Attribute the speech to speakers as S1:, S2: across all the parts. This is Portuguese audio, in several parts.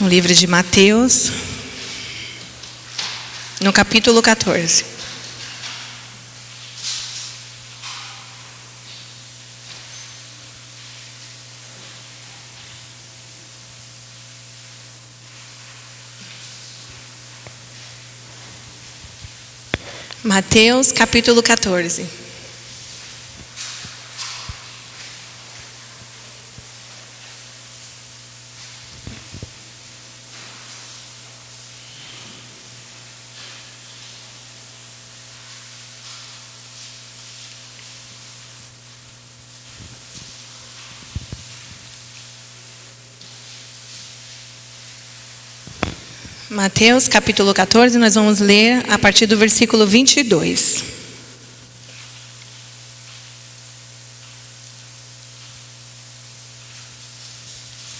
S1: No livro de Mateus, no capítulo 14. Mateus, capítulo 14. Mateus capítulo 14, nós vamos ler a partir do versículo 22.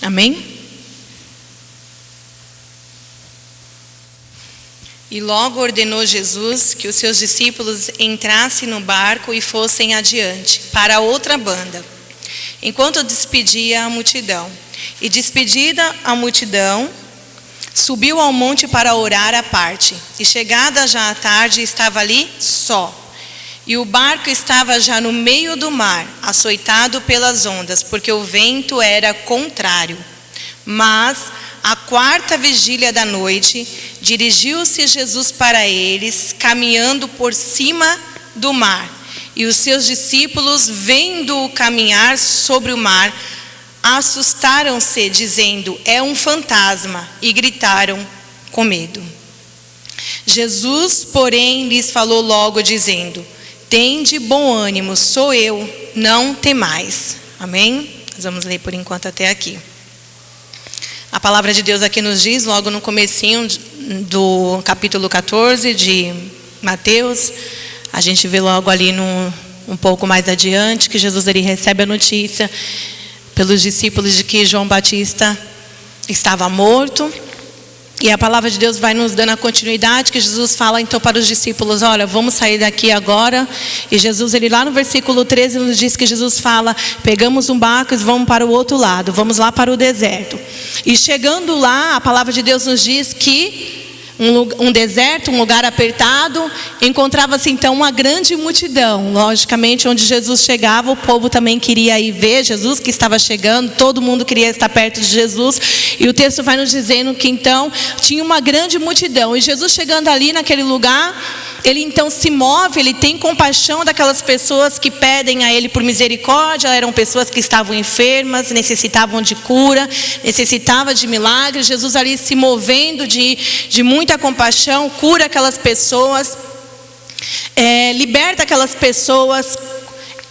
S1: Amém? E logo ordenou Jesus que os seus discípulos entrassem no barco e fossem adiante, para a outra banda, enquanto despedia a multidão. E despedida a multidão, subiu ao monte para orar à parte, e chegada já a tarde, estava ali só. E o barco estava já no meio do mar, açoitado pelas ondas, porque o vento era contrário. Mas, à quarta vigília da noite, dirigiu-se Jesus para eles, caminhando por cima do mar. E os seus discípulos, vendo-o caminhar sobre o mar, assustaram-se, dizendo: é um fantasma, e gritaram com medo. Jesus, porém, lhes falou logo, dizendo: tende bom ânimo, sou eu, não temais. Amém? Nós vamos ler por enquanto até aqui. A palavra de Deus aqui nos diz, logo no comecinho do capítulo 14 de Mateus, a gente vê logo ali um pouco mais adiante, que Jesus ele recebe a notícia pelos discípulos de que João Batista estava morto. E a palavra de Deus vai nos dando a continuidade, que Jesus fala então para os discípulos: olha, vamos sair daqui agora. E Jesus, ele lá no versículo 13 nos diz que Jesus fala: pegamos um barco e vamos para o outro lado, vamos lá para o deserto. E chegando lá, a palavra de Deus nos diz que um deserto, um lugar apertado, encontrava-se então uma grande multidão. Logicamente, onde Jesus chegava, o povo também queria ir ver Jesus que estava chegando, todo mundo queria estar perto de Jesus. E o texto vai nos dizendo que então tinha uma grande multidão. E Jesus chegando ali naquele lugar, ele então se move, ele tem compaixão daquelas pessoas que pedem a ele por misericórdia. Eram pessoas que estavam enfermas, necessitavam de cura, necessitavam de milagres. Jesus ali se movendo de muita compaixão, cura aquelas pessoas, liberta aquelas pessoas,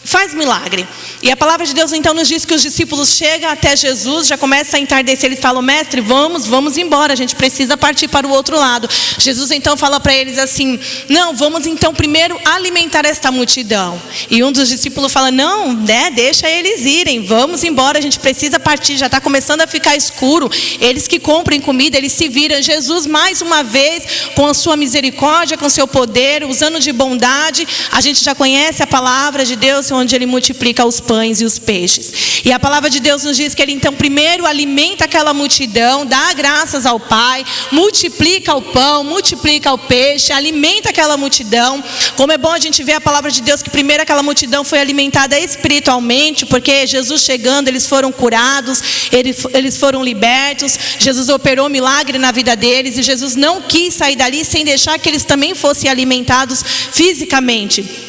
S1: faz milagre. E a palavra de Deus então nos diz que os discípulos chegam até Jesus, já começa a entardecer, eles falam: mestre, vamos embora, a gente precisa partir para o outro lado. Jesus então fala para eles assim: não, vamos então primeiro alimentar esta multidão. E um dos discípulos fala: não, deixa eles irem, vamos embora, a gente precisa partir, já está começando a ficar escuro, eles que comprem comida, eles se viram. Jesus mais uma vez, com a sua misericórdia, com o seu poder, usando de bondade, a gente já conhece a palavra de Deus, onde ele multiplica os pães e os peixes. E a palavra de Deus nos diz que ele então primeiro alimenta aquela multidão, dá graças ao Pai, multiplica o pão, multiplica o peixe, alimenta aquela multidão. Como é bom a gente ver a palavra de Deus, que primeiro aquela multidão foi alimentada espiritualmente, porque Jesus chegando, eles foram curados, eles foram libertos. Jesus operou milagre na vida deles, e Jesus não quis sair dali sem deixar que eles também fossem alimentados fisicamente.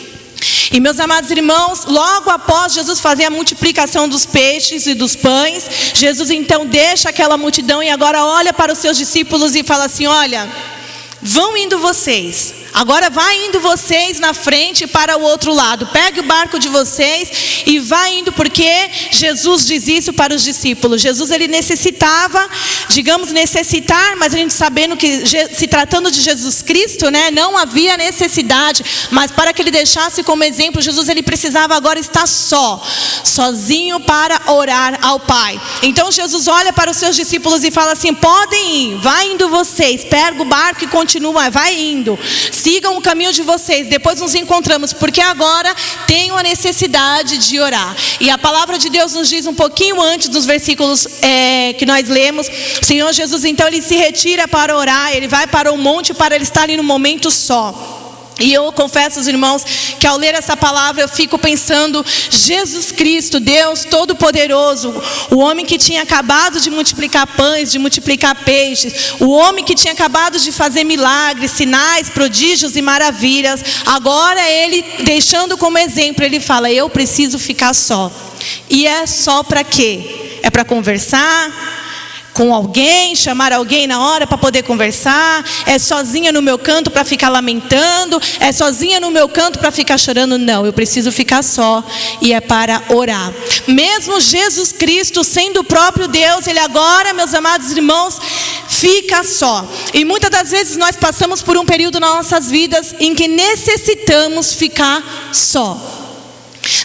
S1: E meus amados irmãos, logo após Jesus fazer a multiplicação dos peixes e dos pães, Jesus então deixa aquela multidão e agora olha para os seus discípulos e fala assim: olha, vão indo vocês. Agora vai indo vocês na frente para o outro lado. Pegue o barco de vocês e vai indo, porque Jesus diz isso para os discípulos. Jesus ele necessitava, necessitar, mas a gente sabendo que se tratando de Jesus Cristo, não havia necessidade. Mas para que ele deixasse como exemplo, Jesus ele precisava agora estar sozinho para orar ao Pai. Então Jesus olha para os seus discípulos e fala assim: podem ir, vai indo vocês, pega o barco e continua, vai indo. sigam o caminho de vocês, depois nos encontramos, porque agora tenho a necessidade de orar. E a palavra de Deus nos diz um pouquinho antes dos versículos que nós lemos, o Senhor Jesus então ele se retira para orar, ele vai para o monte para ele estar ali no momento só. E eu confesso aos irmãos que ao ler essa palavra eu fico pensando, Jesus Cristo, Deus Todo-Poderoso, o homem que tinha acabado de multiplicar pães, de multiplicar peixes, o homem que tinha acabado de fazer milagres, sinais, prodígios e maravilhas, agora ele, deixando como exemplo, ele fala, eu preciso ficar só. E é só para quê? É para conversar com alguém, chamar alguém na hora para poder conversar? É sozinha no meu canto para ficar lamentando? É sozinha no meu canto para ficar chorando? Não, eu preciso ficar só, e é para orar. Mesmo Jesus Cristo sendo o próprio Deus, ele agora, meus amados irmãos, fica só. E muitas das vezes nós passamos por um período nas nossas vidas em que necessitamos ficar só.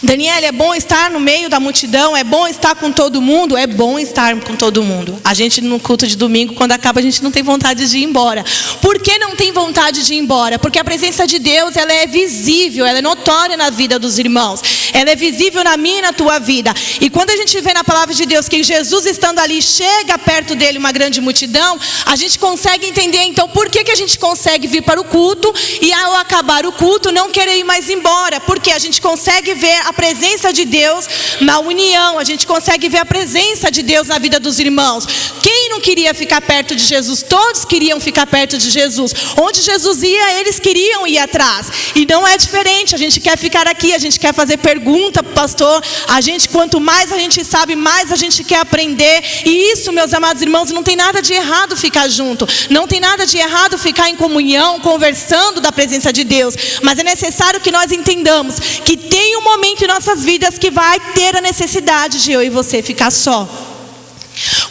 S1: Daniela, é bom estar no meio da multidão? É bom estar com todo mundo? É bom estar com todo mundo. A gente no culto de domingo, quando acaba, a gente não tem vontade de ir embora. Por que não tem vontade de ir embora? Porque a presença de Deus, ela é visível, ela é notória na vida dos irmãos. Ela é visível na minha e na tua vida. E quando a gente vê na palavra de Deus que Jesus estando ali, chega perto dele uma grande multidão, a gente consegue entender então por que a gente consegue vir para o culto e ao acabar o culto não querer ir mais embora. Porque a gente consegue ver a presença de Deus na união, a gente consegue ver a presença de Deus na vida dos irmãos. Quem não queria ficar perto de Jesus? Todos queriam ficar perto de Jesus. Onde Jesus ia, eles queriam ir atrás. E não é diferente, a gente quer ficar aqui, a gente quer fazer pergunta para o pastor. A gente, quanto mais a gente sabe, mais a gente quer aprender. E isso, meus amados irmãos, não tem nada de errado ficar junto. Não tem nada de errado ficar em comunhão, conversando da presença de Deus. Mas é necessário que nós entendamos que tem um momento em nossas vidas que vai ter a necessidade de eu e você ficar só.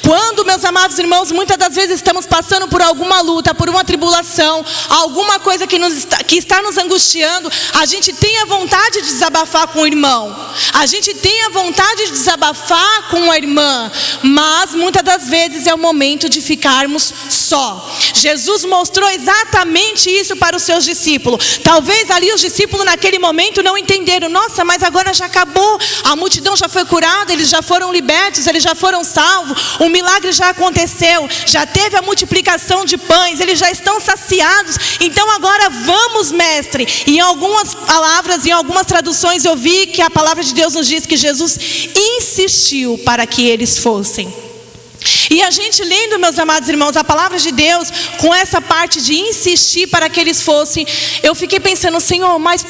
S1: Quando, meus amados irmãos, muitas das vezes estamos passando por alguma luta, por uma tribulação, alguma coisa que está nos angustiando, a gente tem a vontade de desabafar com o irmão, a gente tem a vontade de desabafar com a irmã, mas muitas das vezes é o momento de ficarmos só. Jesus mostrou exatamente isso para os seus discípulos. Talvez ali os discípulos naquele momento não entenderam, nossa, mas agora já acabou, a multidão já foi curada, eles já foram libertos, eles já foram salvos, o milagre já aconteceu, já teve a multiplicação de pães, eles já estão saciados, então agora vamos, mestre. E em algumas palavras, em algumas traduções eu vi que a palavra de Deus nos diz que Jesus insistiu para que eles fossem. E a gente lendo, meus amados irmãos, a palavra de Deus, com essa parte de insistir para que eles fossem, eu fiquei pensando, Senhor, mas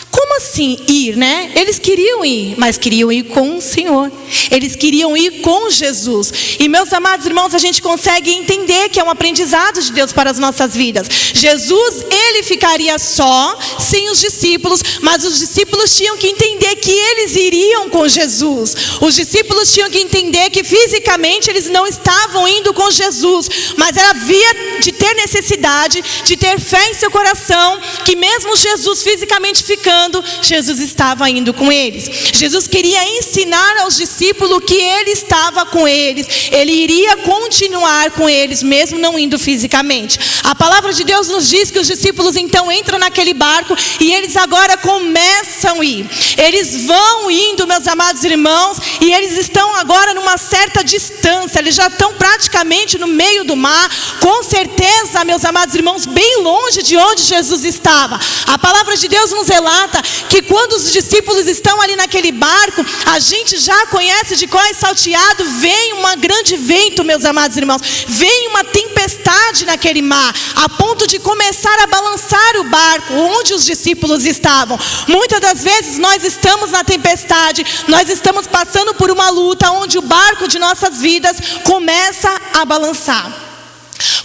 S1: como assim ir, né? Eles queriam ir, mas queriam ir com o Senhor. Eles queriam ir com Jesus. E meus amados irmãos, a gente consegue entender que é um aprendizado de Deus para as nossas vidas. Jesus, ele ficaria só, sem os discípulos, mas os discípulos tinham que entender que eles iriam com Jesus. Os discípulos tinham que entender que fisicamente eles não estavam indo com Jesus, mas havia de ter necessidade, de ter fé em seu coração, que mesmo Jesus fisicamente ficando, Jesus estava indo com eles. Jesus queria ensinar aos discípulos que ele estava com eles, ele iria continuar com eles, mesmo não indo fisicamente. A palavra de Deus nos diz que os discípulos então entram naquele barco e eles agora começam a ir. Eles vão indo, meus amados irmãos, e eles estão agora numa certa distância, eles já estão praticamente no meio do mar, com certeza, meus amados irmãos, bem longe de onde Jesus estava. A palavra de Deus nos relata que quando os discípulos estão ali naquele barco, a gente já conhece de qual é salteado, vem um grande vento, meus amados irmãos, vem uma tempestade naquele mar, a ponto de começar a balançar o barco onde os discípulos estavam. Muitas das vezes nós estamos na tempestade, nós estamos passando por uma luta onde o barco de nossas vidas começa a balançar.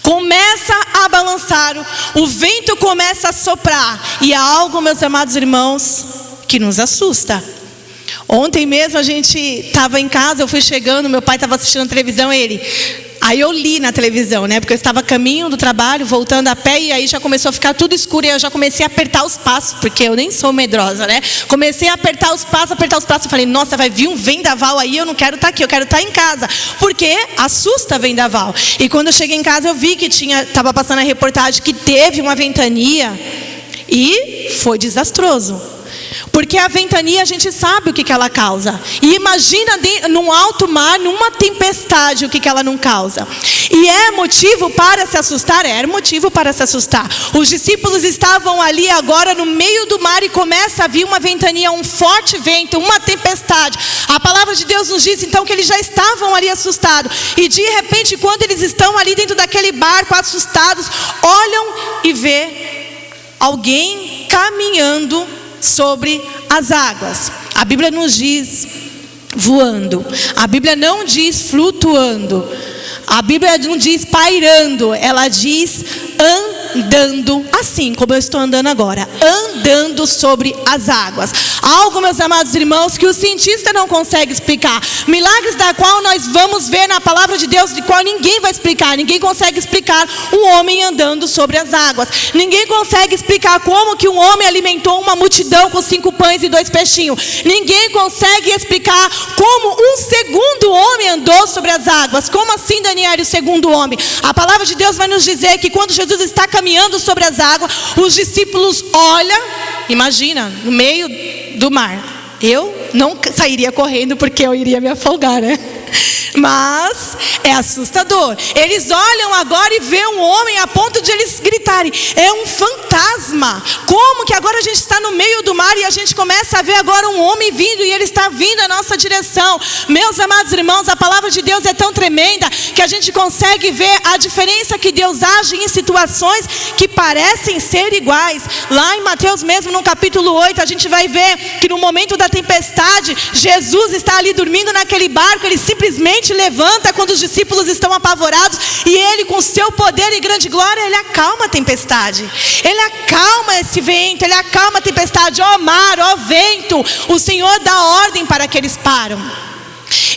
S1: Começa a balançar, o vento começa a soprar, e há algo, meus amados irmãos, que nos assusta. Ontem mesmo a gente estava em casa, eu fui chegando, meu pai estava assistindo a televisão, ele, Aí eu li na televisão, né? Porque eu estava a caminho do trabalho, voltando a pé, e aí já começou a ficar tudo escuro, e eu já comecei a apertar os passos, porque eu nem sou medrosa, né? Comecei a apertar os passos, eu falei, nossa, vai vir um vendaval aí, eu não quero estar aqui, eu quero estar em casa, porque assusta vendaval. E quando eu cheguei em casa, eu vi que estava passando a reportagem que teve uma ventania, e foi desastroso. Porque a ventania a gente sabe o que ela causa. E imagina num alto mar, numa tempestade, o que ela não causa. E é motivo para se assustar? Era motivo para se assustar. Os discípulos estavam ali agora no meio do mar e começa a vir uma ventania, um forte vento, uma tempestade. A palavra de Deus nos diz então que eles já estavam ali assustados. E de repente, quando eles estão ali dentro daquele barco assustados, olham e vê alguém caminhando sobre as águas. A Bíblia nos diz voando. A Bíblia não diz flutuando. A Bíblia não diz pairando. Ela diz andando, assim como eu estou andando agora, andando sobre as águas. Algo, meus amados irmãos, que o cientista não consegue explicar. Milagres da qual nós vamos ver na palavra de Deus, de qual ninguém vai explicar. Ninguém consegue explicar um homem andando sobre as águas. Ninguém consegue explicar como que um homem alimentou uma multidão com 5 pães e 2 peixinhos. Ninguém consegue explicar como um segundo homem andou sobre as águas. Como assim, Daniel, o segundo homem? A palavra de Deus vai nos dizer que quando Jesus está caminhando sobre as águas, os discípulos olham, imagina, no meio do mar. Eu não sairia correndo porque eu iria me afogar, né? Mas é assustador. Eles olham agora e vê um homem a ponto de eles gritarem, é um fantasma. Como que agora a gente está no meio do mar e a gente começa a ver agora um homem vindo, e ele está vindo à nossa direção. Meus amados irmãos, a palavra de Deus é tão tremenda que a gente consegue ver a diferença que Deus age em situações que parecem ser iguais. Lá em Mateus mesmo, no capítulo 8, a gente vai ver que no momento da tempestade, Jesus está ali dormindo naquele barco. Ele simplesmente levanta quando os discípulos estão apavorados, e ele, com seu poder e grande glória, ele acalma a tempestade. Ele acalma esse vento, ele acalma a tempestade. Ó mar, ó vento, o Senhor dá ordem para que eles param.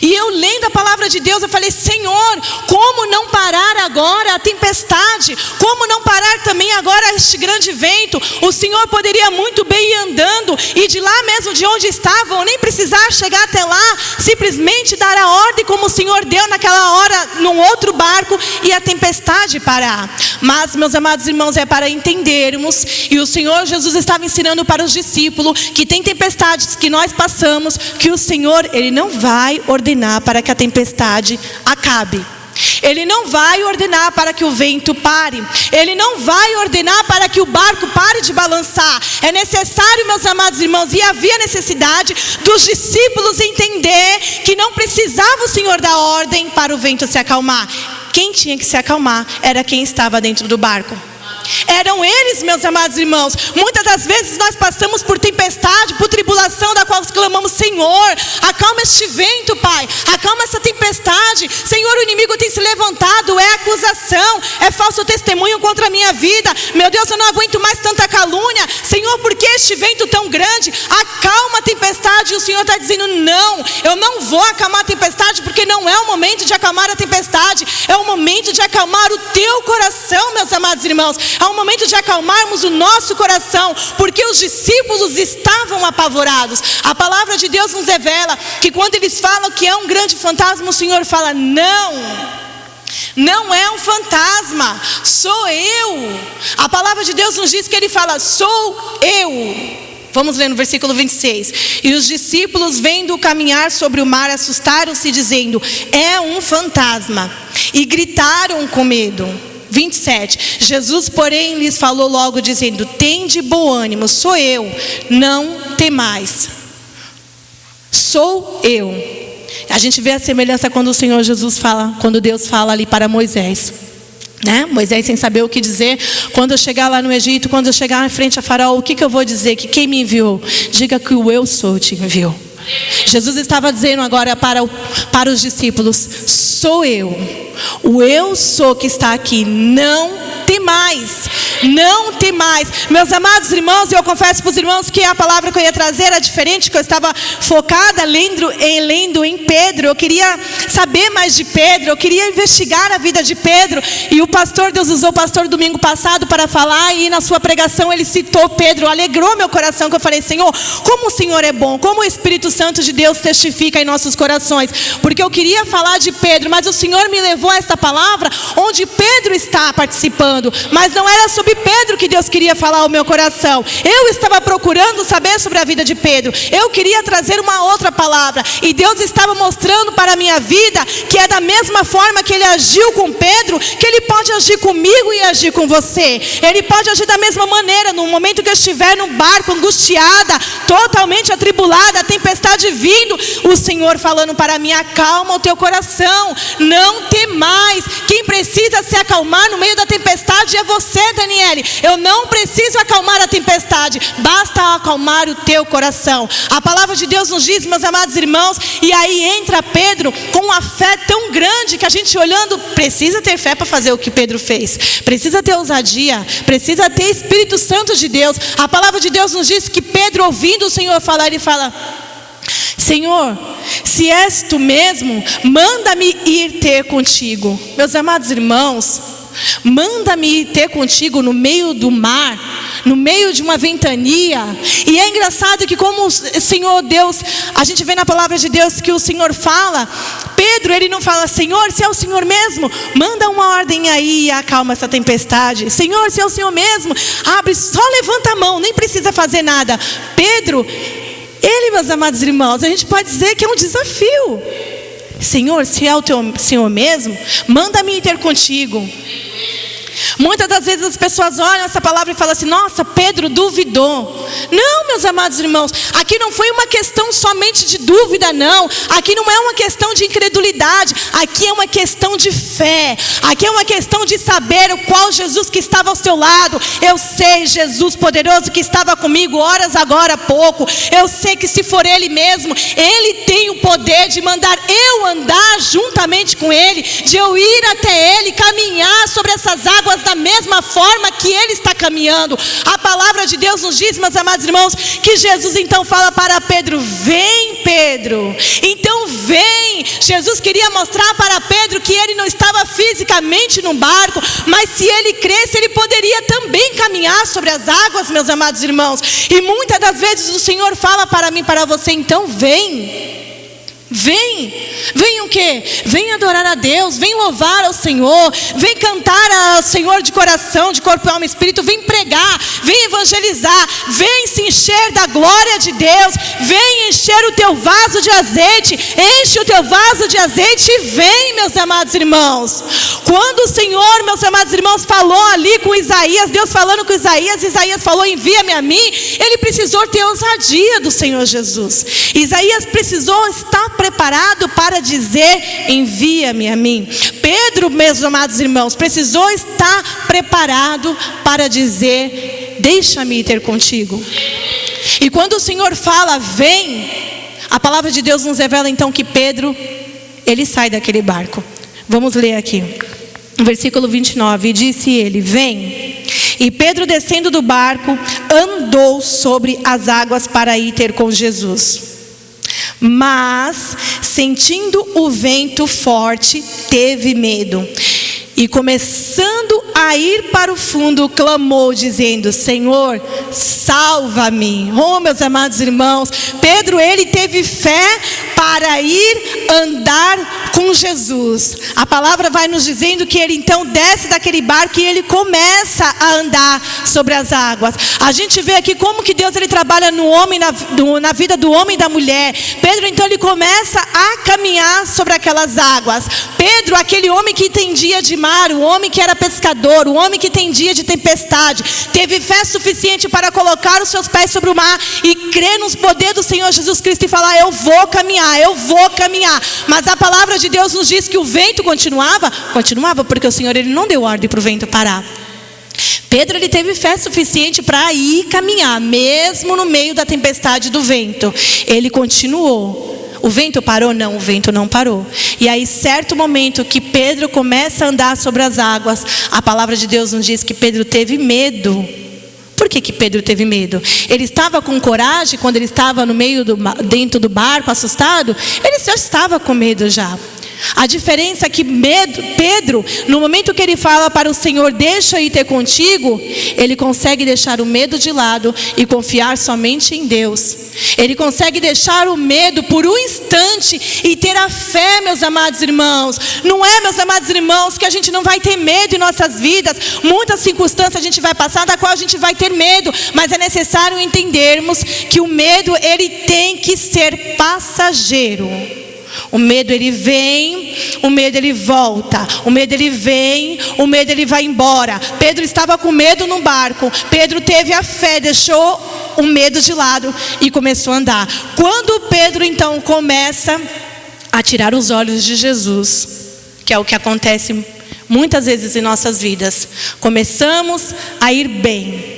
S1: E eu lendo a palavra de Deus, eu falei, Senhor, como não parar agora a tempestade? Como não parar também agora este grande vento? O Senhor poderia muito bem ir andando, e de lá mesmo de onde estavam, nem precisar chegar até lá, simplesmente dar a ordem como o Senhor deu naquela hora, num outro barco, e a tempestade parar. Mas, meus amados irmãos, é para entendermos, e o Senhor Jesus estava ensinando para os discípulos, que tem tempestades que nós passamos, que o Senhor, Ele não vai ordenar para que a tempestade acabe. Ele não vai ordenar para que o vento pare. Ele não vai ordenar para que o barco pare de balançar. É necessário, meus amados irmãos, e havia necessidade dos discípulos entender que não precisava o Senhor dar ordem para o vento se acalmar. Quem tinha que se acalmar era quem estava dentro do barco. Eram eles, meus amados irmãos. Muitas das vezes nós passamos por tempestade, por tribulação, da qual clamamos, Senhor, acalma este vento, Pai, acalma essa tempestade. Senhor, o inimigo tem se levantado, é acusação, é falso testemunho contra a minha vida. Meu Deus, eu não aguento mais tanta calúnia. Senhor, por que este vento tão grande? Acalma a tempestade. E o Senhor está dizendo, não, eu não vou acalmar a tempestade, porque não é o momento de acalmar a tempestade, é o momento de acalmar o teu coração, meus amados irmãos. É o momento de acalmarmos o nosso coração, porque os discípulos estavam apavorados. A palavra de Deus nos revela que quando eles falam que é um grande fantasma, o Senhor fala, não é um fantasma, sou eu. A palavra de Deus nos diz que Ele fala, sou eu. Vamos ler no versículo 26. E os discípulos, vendo-o caminhar sobre o mar, assustaram-se, dizendo, é um fantasma, e gritaram com medo. 27. Jesus, porém, lhes falou logo, dizendo, tende bom ânimo, sou eu, não temais. Sou eu. A gente vê a semelhança quando o Senhor Jesus fala, quando Deus fala ali para Moisés, né? Moisés sem saber o que dizer. Quando eu chegar lá no Egito, quando eu chegar em frente a Faraó, o que eu vou dizer? Que quem me enviou? Diga que o eu sou te enviou. Jesus estava dizendo agora para os discípulos, sou eu, o eu sou que está aqui, não
S2: temais. Não temais. Meus amados irmãos, eu confesso para os irmãos que a palavra que eu ia trazer era diferente, que eu estava focada lendo em Pedro. Eu queria saber mais de Pedro, eu queria investigar a vida de Pedro. E o pastor, Deus usou o pastor domingo passado para falar, e na sua pregação ele citou Pedro. Alegrou meu coração, que eu falei: Senhor, como o Senhor é bom, como o Espírito Santo de Deus testifica em nossos corações. Porque eu queria falar de Pedro, mas o Senhor me levou a esta palavra onde Pedro está participando, mas não era sobre Pedro que Deus queria falar ao meu coração. Eu estava procurando saber sobre a vida de Pedro, eu queria trazer uma outra palavra, e Deus estava mostrando para a minha vida que é da mesma forma que Ele agiu com Pedro, que Ele pode agir comigo e agir com você. Ele pode agir da mesma maneira. No momento que eu estiver no barco, angustiada, totalmente atribulada, a tempestade vindo, o Senhor falando para mim: acalma o teu coração, não temais. Quem precisa se acalmar no meio da tempestade é você, Daniele. Eu não preciso acalmar a tempestade, basta acalmar o teu coração. A palavra de Deus nos diz, meus amados irmãos, e aí entra Pedro com uma fé tão grande que a gente olhando, precisa ter fé para fazer o que Pedro fez, precisa ter ousadia, precisa ter Espírito Santo de Deus. A palavra de Deus nos diz que Pedro, ouvindo o Senhor falar, ele fala: Senhor, se és tu mesmo, manda-me ir ter contigo. Meus amados irmãos, manda-me ir ter contigo no meio do mar, no meio de uma ventania. E é engraçado que, como o Senhor Deus, a gente vê na palavra de Deus que o Senhor fala, Pedro, ele não fala: Senhor, se é o Senhor mesmo, manda uma ordem aí e acalma essa tempestade. Senhor, se é o Senhor mesmo, abre, só levanta a mão, nem precisa fazer nada. Pedro, ele, meus amados irmãos, a gente pode dizer que é um desafio. Senhor, se é o teu Senhor mesmo, manda-me ir ter contigo. Muitas das vezes as pessoas olham essa palavra e falam assim: nossa, Pedro duvidou. Não, meus amados irmãos, aqui não foi uma questão somente de dúvida, não. Aqui não é uma questão de incredulidade, aqui é uma questão de fé. Aqui é uma questão de saber o qual Jesus que estava ao seu lado. Eu sei, Jesus poderoso que estava comigo horas agora há pouco, eu sei que se for Ele mesmo, Ele tem o poder de mandar eu andar juntamente com Ele, de eu ir até Ele, caminhar sobre essas águas da mesma forma que Ele está caminhando. A palavra de Deus nos diz, meus amados irmãos, que Jesus então fala para Pedro: vem, Pedro. Então vem. Jesus queria mostrar para Pedro que ele não estava fisicamente no barco, mas se ele cresce, ele poderia também caminhar sobre as águas, meus amados irmãos. E muitas das vezes o Senhor fala para mim, para você: então vem. Vem, vem o quê? Vem adorar a Deus, vem louvar ao Senhor, vem cantar ao Senhor de coração, de corpo, alma e espírito, vem pregar, vem evangelizar, vem se encher da glória de Deus, vem encher o teu vaso de azeite, enche o teu vaso de azeite e vem, meus amados irmãos. Quando o Senhor, meus amados irmãos, falou ali com Isaías, Deus falando com Isaías, Isaías falou: envia-me a mim. Ele precisou ter ousadia do Senhor Jesus. Isaías precisou estar preparado para dizer: envia-me a mim. Pedro, meus amados irmãos, precisou estar preparado para dizer: deixa-me ter contigo. E quando o Senhor fala: vem, a palavra de Deus nos revela então que Pedro, ele sai daquele barco. Vamos ler aqui, no versículo 29, e disse ele: vem. E Pedro, descendo do barco, andou sobre as águas para ir ter com Jesus. Mas, sentindo o vento forte, teve medo. E começando a ir para o fundo, clamou, dizendo: Senhor, salva-me. Oh, meus amados irmãos, Pedro, ele teve fé para ir andar com Jesus. A palavra vai nos dizendo que ele então desce daquele barco e ele começa a andar sobre as águas. A gente vê aqui como que Deus ele trabalha no homem, na vida do homem e da mulher. Pedro então ele começa a caminhar sobre aquelas águas. Pedro, aquele homem que entendia de mar, o homem que era pescador, o homem que entendia de tempestade, teve fé suficiente para colocar os seus pés sobre o mar e crer nos poderes do Senhor Jesus Cristo e falar: eu vou caminhar, eu vou caminhar. Mas a palavra de Deus nos diz que o vento continuava, porque o Senhor ele não deu ordem para o vento parar. Pedro ele teve fé suficiente para ir caminhar, mesmo no meio da tempestade do vento. Ele continuou. O vento parou? Não, o vento não parou. E aí, certo momento que Pedro começa a andar sobre as águas, a palavra de Deus nos diz que Pedro teve medo. Por que Pedro teve medo? Ele estava com coragem quando ele estava dentro do barco, assustado? Ele já estava com medo já. A diferença é que Pedro, no momento que ele fala para o Senhor, deixa eu ir ter contigo, ele consegue deixar o medo de lado e confiar somente em Deus. Ele consegue deixar o medo por um instante e ter a fé, meus amados irmãos. Não é, meus amados irmãos, que a gente não vai ter medo em nossas vidas. Muitas circunstâncias a gente vai passar, da qual a gente vai ter medo. Mas é necessário entendermos que o medo, ele tem que ser passageiro. O medo ele vem, o medo ele volta, o medo ele vem, o medo ele vai embora. Pedro estava com medo no barco. Pedro teve a fé, deixou o medo de lado e começou a andar. Quando Pedro então começa a tirar os olhos de Jesus, que é o que acontece muitas vezes em nossas vidas, começamos a ir bem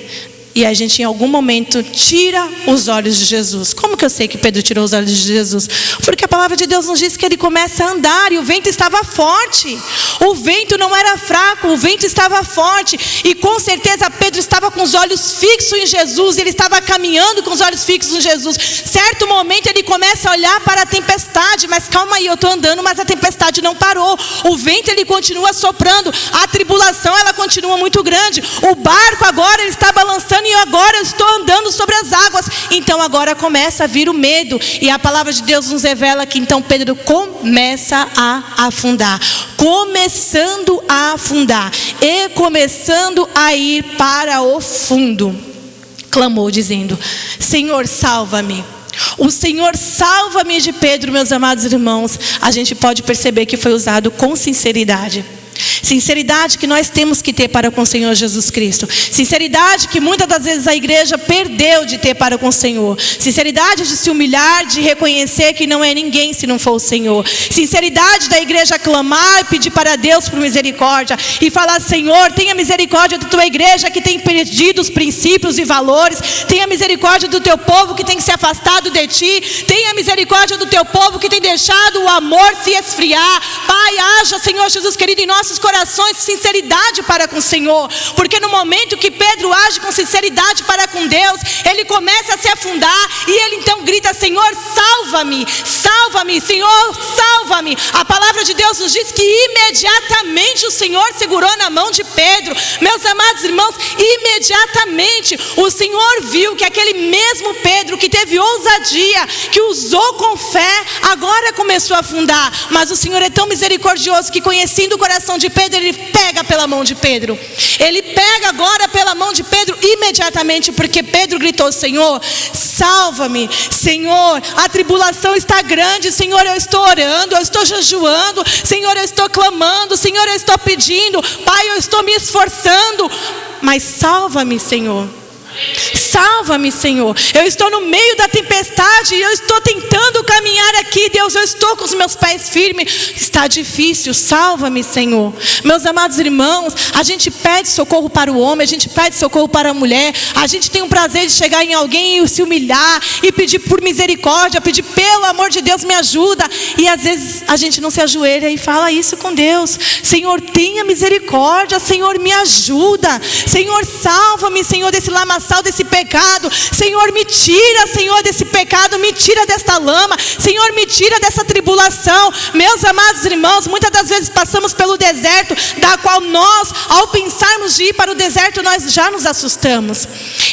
S2: e a gente em algum momento tira os olhos de Jesus. Como que eu sei que Pedro tirou os olhos de Jesus? Porque a palavra de Deus nos diz que ele começa a andar e o vento estava forte. O vento não era fraco, o vento estava forte. E com certeza Pedro estava com os olhos fixos em Jesus. Ele estava caminhando com os olhos fixos em Jesus. Certo momento ele começa a olhar para a tempestade. Mas calma aí, eu estou andando, mas a tempestade não parou. O vento ele continua soprando. A tribulação ela continua muito grande. O barco agora ele está balançando e agora eu estou andando sobre as águas. Então agora começa a vir o medo. E a palavra de Deus nos revela que então Pedro começa a afundar. Começando a afundar. E começando a ir para o fundo. Clamou dizendo: Senhor, salva-me. O Senhor salva-me de Pedro, meus amados irmãos. A gente pode perceber que foi usado com sinceridade. Sinceridade que nós temos que ter para com o Senhor Jesus Cristo. Sinceridade que muitas das vezes a igreja perdeu de ter para com o Senhor. Sinceridade de se humilhar, de reconhecer que não é ninguém se não for o Senhor. Sinceridade da igreja clamar e pedir para Deus por misericórdia. E falar: Senhor, tenha misericórdia da tua igreja que tem perdido os princípios e valores. Tenha misericórdia do teu povo que tem se afastado de ti. Tenha misericórdia do teu povo que tem deixado o amor se esfriar. Pai, haja, Senhor Jesus querido, em nossos corações sinceridade para com o Senhor. Porque no momento que Pedro age com sinceridade para com Deus, ele começa a se afundar e ele então grita: Senhor, salva-me, salva-me, Senhor, salva-me. A palavra de Deus nos diz que imediatamente o Senhor segurou na mão de Pedro. Meus amados irmãos, imediatamente o Senhor viu que aquele mesmo Pedro que teve ousadia, que usou com fé, agora começou a afundar. Mas o Senhor é tão misericordioso que, conhecendo o coração de Pedro, ele pega pela mão de Pedro. Ele pega agora pela mão de Pedro imediatamente, porque Pedro gritou: Senhor, salva-me. Senhor, a tribulação está grande. Senhor, eu estou orando, eu estou jejuando. Senhor, eu estou clamando. Senhor, eu estou pedindo. Pai, eu estou me esforçando. Mas salva-me, Senhor. Salva-me, Senhor. Eu estou no meio da tempestade e eu estou tentando caminhar aqui. Deus, eu estou com os meus pés firmes. Está difícil, salva-me, Senhor. Meus amados irmãos, a gente pede socorro para o homem, a gente pede socorro para a mulher. A gente tem um prazer de chegar em alguém e se humilhar e pedir por misericórdia, pedir: pelo amor de Deus, me ajuda. E às vezes a gente não se ajoelha e fala isso com Deus: Senhor, tenha misericórdia. Senhor, me ajuda. Senhor, salva-me, Senhor, desse lamaçal, desse pecado. Senhor, me tira, Senhor, desse pecado, me tira desta lama. Senhor, me tira dessa tribulação. Meus amados irmãos, muitas das vezes passamos pelo deserto, da qual nós, ao pensarmos de ir para o deserto, nós já nos assustamos.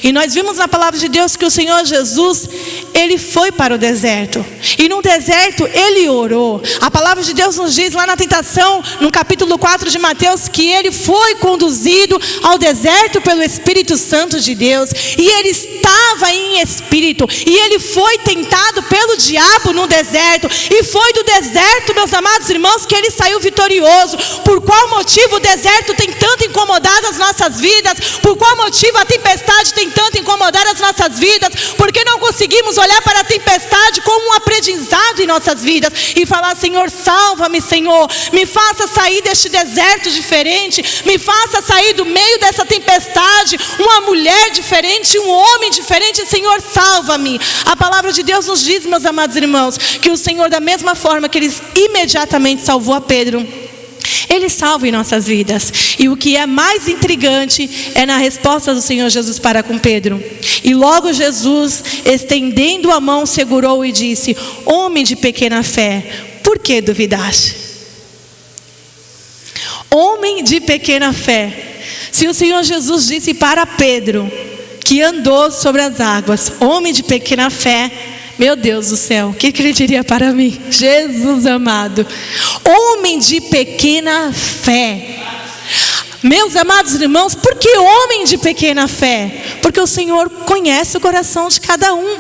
S2: E nós vimos na palavra de Deus que o Senhor Jesus, ele foi para o deserto. E no deserto ele orou. A palavra de Deus nos diz lá na tentação, no capítulo 4 de Mateus, que ele foi conduzido ao deserto pelo Espírito Santo de Deus. E ele estava em espírito. E ele foi tentado pelo diabo no deserto. E foi do deserto, meus amados irmãos, que ele saiu vitorioso. Por qual motivo o deserto tem tanto incomodado as nossas vidas? Por qual motivo a tempestade tem tanto incomodado as nossas vidas? Porque não conseguimos olhar para a tempestade como um aprendizado em nossas vidas e falar: Senhor, salva-me, Senhor. Me faça sair deste deserto diferente. Me faça sair do meio dessa tempestade uma mulher diferente, um homem diferente, Senhor, salva-me. A palavra de Deus nos diz, meus amados irmãos, que o Senhor, da mesma forma que Ele imediatamente salvou a Pedro, Ele salva em nossas vidas. E o que é mais intrigante é na resposta do Senhor Jesus para com Pedro. E logo Jesus, estendendo a mão, segurou e disse: homem de pequena fé, por que duvidaste? Homem de pequena fé. Se o Senhor Jesus disse para Pedro, que andou sobre as águas, homem de pequena fé, meu Deus do céu, o que ele diria para mim? Jesus amado, homem de pequena fé. Meus amados irmãos, por que homem de pequena fé? Porque o Senhor conhece o coração de cada um.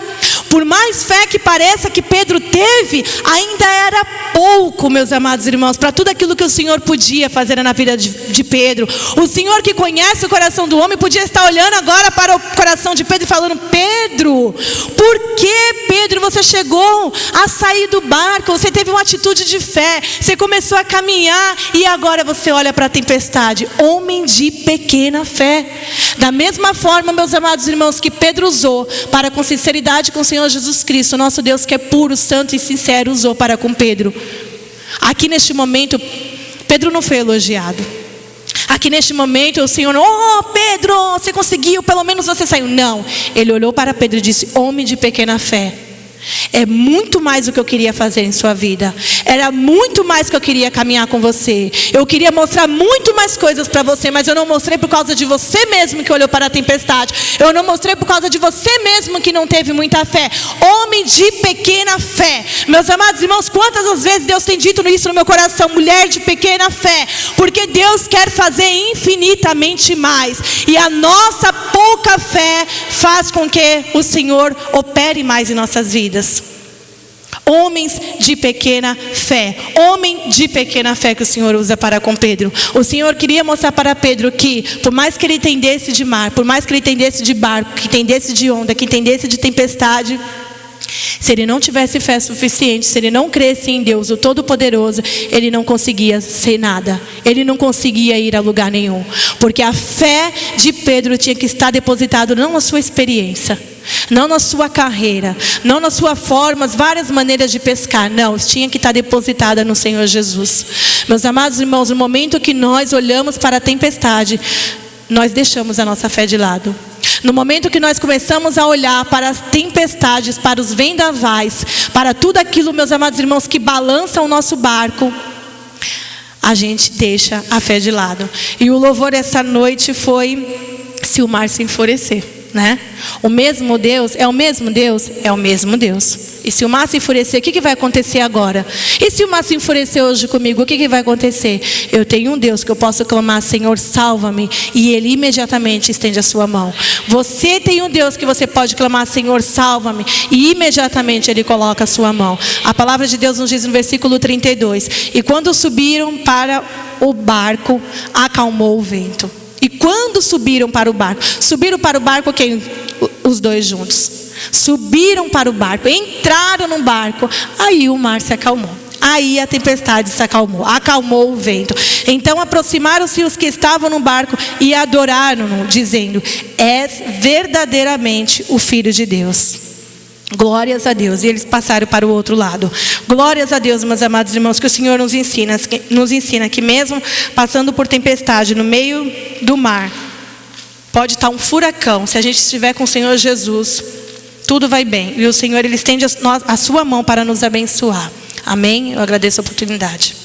S2: Por mais fé que pareça que Pedro teve, ainda era pouco, meus amados irmãos, para tudo aquilo que o Senhor podia fazer na vida de Pedro. O Senhor que conhece o coração do homem podia estar olhando agora para o coração de Pedro e falando: Pedro, por que, Pedro, você chegou a sair do barco? Você teve uma atitude de fé, você começou a caminhar e agora você olha para a tempestade. Homem de pequena fé. Da mesma forma, meus amados irmãos, que Pedro usou para com sinceridade com o Senhor Jesus Cristo, nosso Deus que é puro, santo e sincero, usou para com Pedro. Aqui neste momento, Pedro não foi elogiado. Aqui neste momento o Senhor: oh Pedro, você conseguiu, pelo menos você saiu. Não, Ele olhou para Pedro e disse: homem de pequena fé, é muito mais do que eu queria fazer em sua vida. Era muito mais que eu queria caminhar com você. Eu queria mostrar muito mais coisas para você, mas eu não mostrei por causa de você mesmo que olhou para a tempestade. Eu não mostrei por causa de você mesmo que não teve muita fé. Homem de pequena fé. Meus amados irmãos, quantas as vezes Deus tem dito isso no meu coração: mulher de pequena fé. Porque Deus quer fazer infinitamente mais. E a nossa pouca fé faz com que o Senhor opere mais em nossas vidas. Homens de pequena fé. Homem de pequena fé que o Senhor usa para com Pedro. O Senhor queria mostrar para Pedro que, por mais que ele entendesse de mar, por mais que ele entendesse de barco, que entendesse de onda, que entendesse de tempestade, se ele não tivesse fé suficiente, se ele não cresce em Deus, o Todo-Poderoso, ele não conseguia ser nada. Ele não conseguia ir a lugar nenhum. Porque a fé de Pedro tinha que estar depositada não na sua experiência, não na sua carreira, não na sua forma, várias maneiras de pescar. Não, tinha que estar depositada no Senhor Jesus. Meus amados irmãos, no momento que nós olhamos para a tempestade, nós deixamos a nossa fé de lado. No momento que nós começamos a olhar para as tempestades, para os vendavais, para tudo aquilo, meus amados irmãos, que balança o nosso barco, a gente deixa a fé de lado. E o louvor essa noite foi: se o mar se enfurecer, né? O mesmo Deus é o mesmo Deus? É o mesmo Deus. E se o mar se enfurecer, o que vai acontecer agora? E se o mar se enfurecer hoje comigo, o que vai acontecer? Eu tenho um Deus que eu posso clamar: Senhor, salva-me, e Ele imediatamente estende a sua mão. Você tem um Deus que você pode clamar: Senhor, salva-me, e imediatamente Ele coloca a sua mão. A palavra de Deus nos diz no versículo 32: e quando subiram para o barco, acalmou o vento. E quando subiram para o barco quem? Os dois juntos. Subiram para o barco, entraram no barco, aí o mar se acalmou. Aí a tempestade se acalmou o vento. Então aproximaram-se os que estavam no barco e adoraram-no, dizendo: és verdadeiramente o Filho de Deus. Glórias a Deus. E eles passaram para o outro lado. Glórias a Deus, meus amados irmãos, que o Senhor nos ensina que mesmo passando por tempestade no meio do mar, pode estar um furacão, se a gente estiver com o Senhor Jesus, tudo vai bem. E o Senhor, Ele estende a sua mão para nos abençoar. Amém? Eu agradeço a oportunidade.